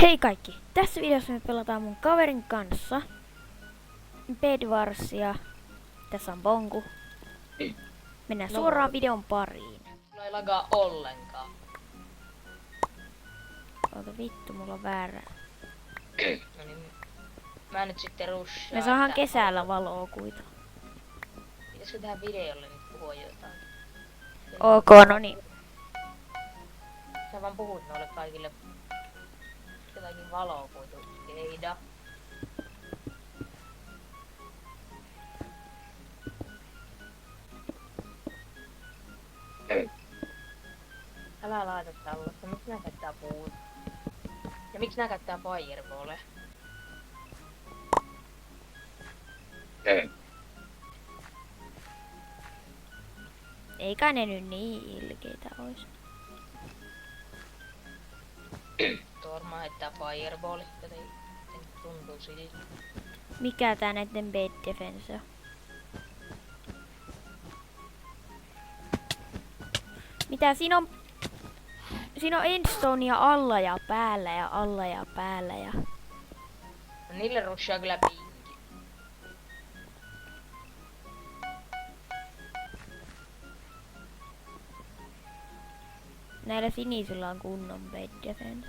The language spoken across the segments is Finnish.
Hei kaikki! Tässä videossa me pelataan mun kaverin kanssa Bedwarsia. Tässä on bonku. Mennään suoraan videon pariin. No ei lagaa ollenkaan. Ota vittu, mulla on väärä. No niin, mä nyt sitten rushaan. Me saadaan kesällä valoa kuita. Pitäisikö tähän videolle nyt puhua jotain? Ok, no niin. Sä vaan puhut noille kaikille jotakin valoa kuitu. Keida. Älä laita tällaista. Miksi nää käyttää puut? Ja miksi nää käyttää fireballia? Ei kai ne nyt niin ilkeitä ois. Tuo varmaan heittää fireballi, joten tuntuu siltä. Mikä tää näitten bed defense on? Mitä siinä on? Siinä on endstonea alla ja päällä ja alla ja päällä ja... No niille rushaa kyllä pinkki. Näillä sinisillä on kunnon bed defense.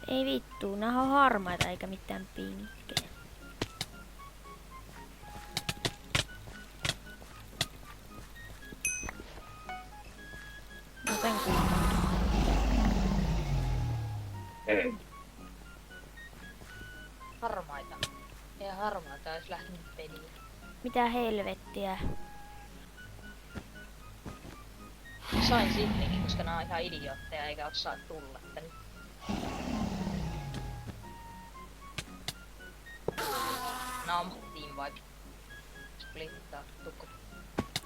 Ei vittu, nää on harmaita eikä mitään pinkkejä. Joten kunnon. Harmaita. Ei harmaita ois lähtenyt peliin. Mitä helvettiä? Sain sittenkin, koska nää on ihan idiootteja eikä osaa tulla tänne. No, team wipe. Splittaa, tukku.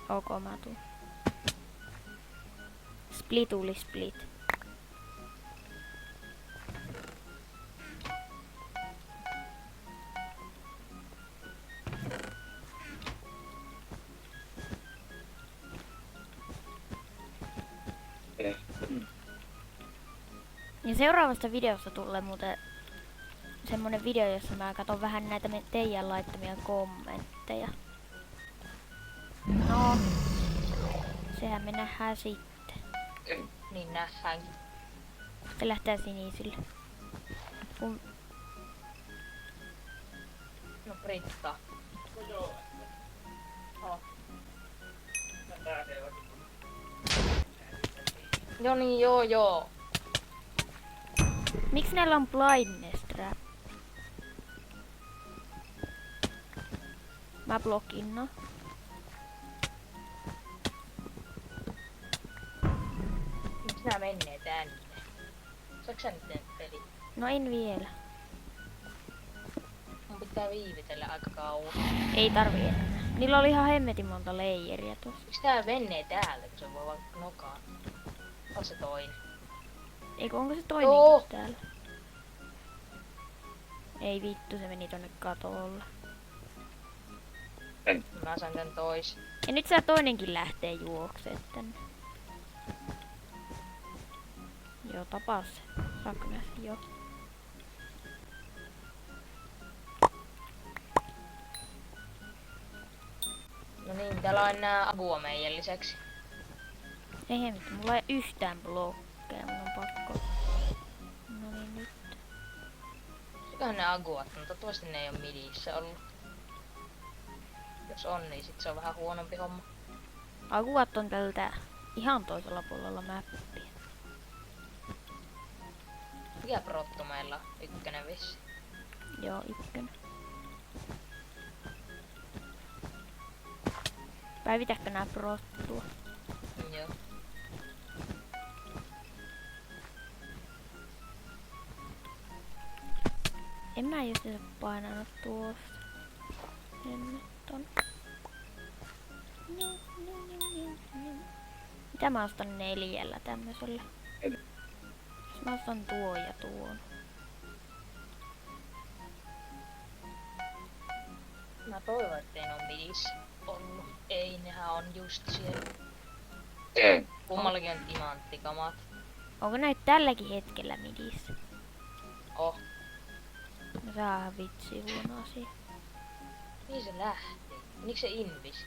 Ok, mä tuun. Split tuli split. Ja seuraavasta videosta tulee muuten semmonen video, jossa mä katon vähän näitä teidän laittamia kommentteja. No, sehän me nähdään sitten. Niin nähdäänkin. Se lähtee sinisille. Kun... No Britta. Oh. No niin, joo. Miksi näillä on blindness trap? Mä blokin, no. Miksi nää menee tänne? Saatko sä nyt peli? No en vielä. Mun pitää viivitellä aika kauan. Ei tarvii enää. Niillä oli ihan hemmetin monta leijeriä tuossa. Miksi tää menee täällä, kun se voi vaan nokaan? On se toinen. Eikö onko se toinenkin täällä? Ei vittu, se meni tonne katolle. Mä saan tän tois. Ja nyt saa toinenkin lähtee juokseen tänne. Joo, tapas se. Saanko nää sen? Joo. No niin, täällä on nää apua meidän lisäksi. Ei hemmetti, mulla ei yhtään blokkeja, mun on pakko. No niin nyt. Mikähän ne aguat? No toivottavasti ne ei oo midissä ollut. Jos on, niin sit se on vähän huonompi homma. Aguat on tältä ihan toisella puolella mappia. Mikä protto meillä on? Ykkönen vissi. Joo, ykkönen. Päivitäkö nää prottua? Joo. En mä just painanut tuosta. En nyt on. Mitä mä ostan 4 tämmösellä? Jos mä ostan tuon ja tuon. Mä toivon, ettei ne on midissä ollut. Ei Nehän on just siellä. Kummallakin on timanttikamat. Onko näitä tälläkin hetkellä midissä? Oh, No saa vitsi huono asia. mihin se lähti? Menikö se invis?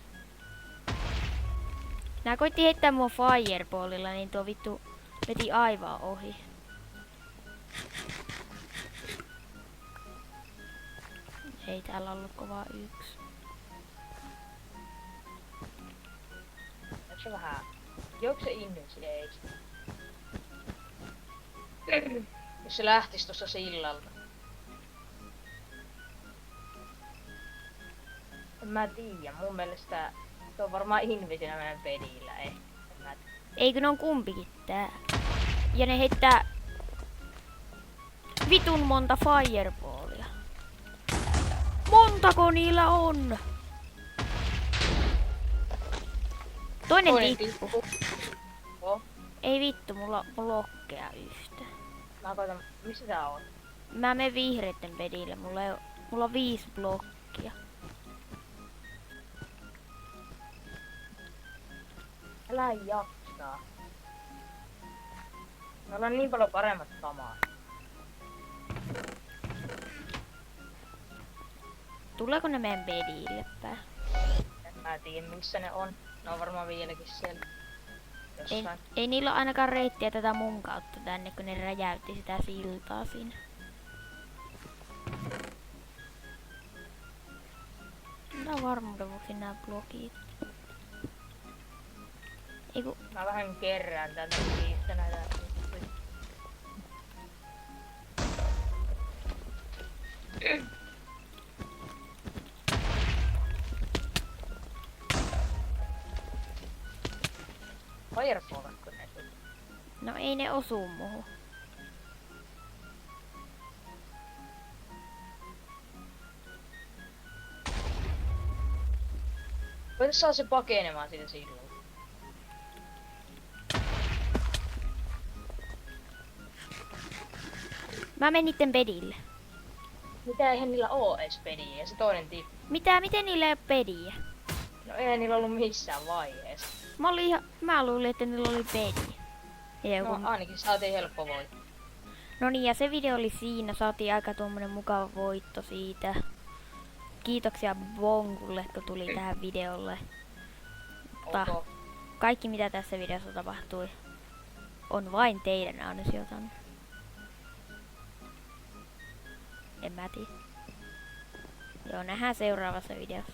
Nää koitti heittää mua fireballilla, niin tuo vittu veti aivan ohi. Ei täällä ollut kovaa yksi. Onko se vähän... Joiko se invis? Ei. Jos se lähtis tuossa sillalta. En mä tiiä, mun mielestä se on varmaan invisinä meidän pedillä, ei. En mä tiedä. Eikö ne on kumpikin tää? Ja ne heittää vitun monta fireballia. Montako niillä on? Toinen tippu. Oh, Ei vittu, mulla on blokkea yhtä. mä koitan, missä tää on? Mä menen vihreitten pedille, mulla on 5 blokkia. Älä jaksaa. Me ollaan niin paljon paremmat kamaa. Tuleeko ne meidän pedille päin? En mä tiedä missä ne on. Ne on varmaan vieläkin siellä. Jossain. Ei niillä ole ainakaan reittiä tätä mun kautta tänne, kun ne räjäytti sitä siltaa siinä. Tää on varmuuden vuoksi nää blokit. Eiku, Mä vähän kerään täältä siitä näitä. Fireballatko ne tuli? no ei ne osu muuhun. Voitais saa se pakenemaan siitä silloin. Mä menen niitten pedille. Mitä eihän niillä oo edes pediä ja se toinen tippu. Mitä? Miten niillä ei ole pediä? No eihän niillä ollut missään vaiheessa. Mä luulin, että niillä oli pedi. Ja joku... No ainakin saatiin helppo voitto. No niin, ja se video oli siinä. Saatiin aika tuommoinen mukava voitto siitä. Kiitoksia Bonkulle, kun tuli tähän videolle. Mutta Oho. kaikki mitä tässä videossa tapahtui on vain teidän ansiotanne. En mä tiedä. Joo, nähdään seuraavassa videossa.